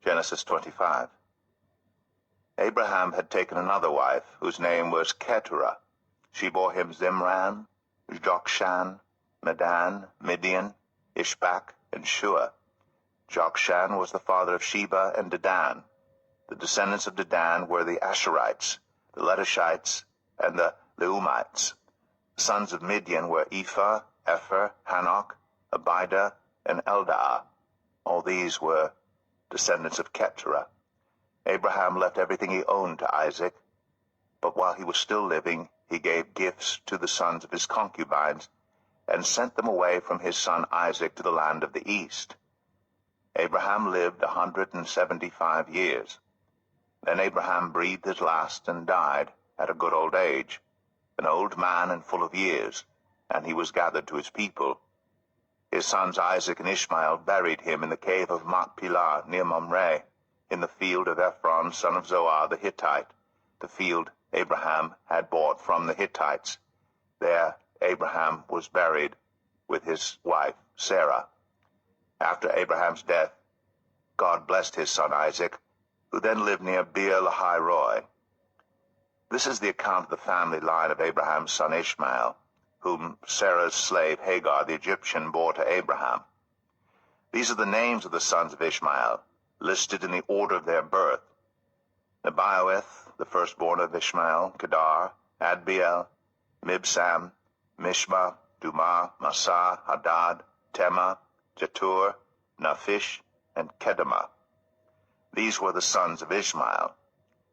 Genesis 25. Abraham had taken another wife, whose name was Keturah. She bore him Zimran, Jokshan, Medan, Midian, Ishbak, and Shua. Jokshan was the father of Sheba and Dedan. The descendants of Dedan were the Asherites, the Letushites, and the Leumites. The sons of Midian were Ephah, Epher, Hanok, Abida, and Eldaah. All these were descendants of Keturah. Abraham left everything he owned to Isaac, but while he was still living, he gave gifts to the sons of his concubines and sent them away from his son Isaac to the land of the east. Abraham lived 175 years. Then Abraham breathed his last and died at a good old age, an old man and full of years, and he was gathered to his people. His sons Isaac and Ishmael buried him in the cave of Machpelah near Mamre, in the field of Ephron son of Zoar the Hittite, the field Abraham had bought from the Hittites. There Abraham was buried with his wife Sarah. After Abraham's death, God blessed his son Isaac, who then lived near Beer-lahai-roi. This is the account of the family line of Abraham's son Ishmael, whom Sarah's slave Hagar the Egyptian bore to Abraham. These are the names of the sons of Ishmael, listed in the order of their birth: Nebaioth, the firstborn of Ishmael, Kedar, Adbeel, Mibsam, Mishma, Dumah, Massa, Hadad, Tema, Jetur, Naphish, and Kedemah. These were the sons of Ishmael,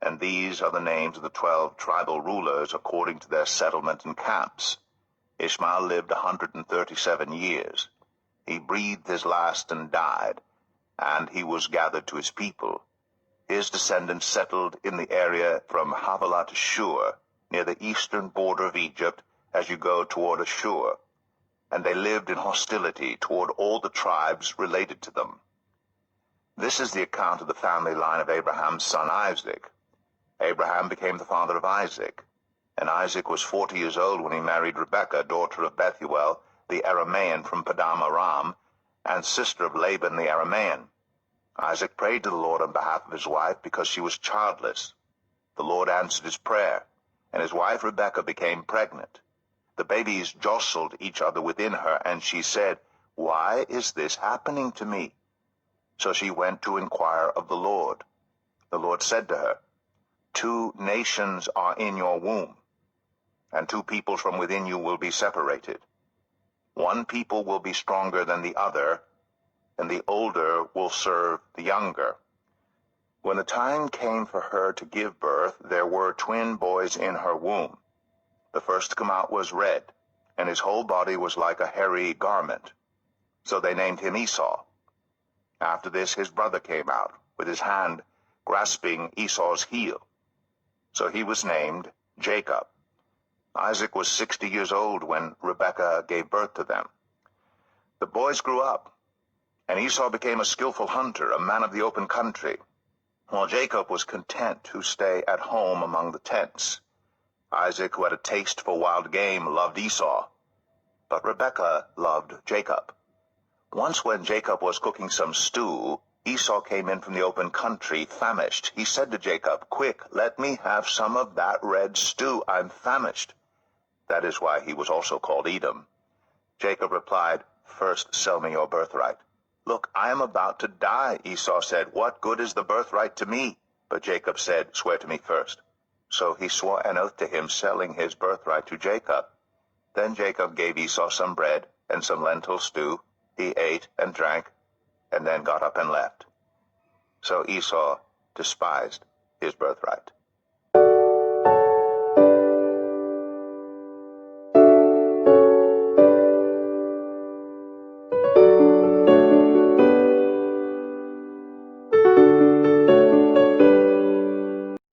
and these are the names of the 12 tribal rulers according to their settlement and camps. Ishmael lived 137 years. He breathed his last and died, and he was gathered to his people. His descendants settled in the area from Havilah to Shur, near the eastern border of Egypt as you go toward Ashur, and they lived in hostility toward all the tribes related to them. This is the account of the family line of Abraham's son Isaac. Abraham became the father of Isaac, and Isaac was 40 years old when he married Rebekah, daughter of Bethuel, the Aramean from Padan Aram, and sister of Laban the Aramean. Isaac prayed to the Lord on behalf of his wife because she was childless. The Lord answered his prayer, and his wife Rebekah became pregnant. The babies jostled each other within her, and she said, "Why is this happening to me?" So she went to inquire of the Lord. The Lord said to her, "2 nations are in your womb, and 2 peoples from within you will be separated. One people will be stronger than the other, and the older will serve the younger." When the time came for her to give birth, there were twin boys in her womb. The first to come out was red, and his whole body was like a hairy garment. So they named him Esau. After this his brother came out, with his hand grasping Esau's heel. So he was named Jacob. Isaac was 60 years old when Rebekah gave birth to them. The boys grew up, and Esau became a skillful hunter, a man of the open country, while Jacob was content to stay at home among the tents. Isaac, who had a taste for wild game, loved Esau, but Rebekah loved Jacob. Once when Jacob was cooking some stew, Esau came in from the open country, famished. He said to Jacob, "Quick, let me have some of that red stew. I'm famished." That is why he was also called Edom. Jacob replied, "First sell me your birthright." "Look, I am about to die," Esau said. "What good is the birthright to me?" But Jacob said, "Swear to me first." So he swore an oath to him, selling his birthright to Jacob. Then Jacob gave Esau some bread and some lentil stew. He ate and drank, and then got up and left. So Esau despised his birthright.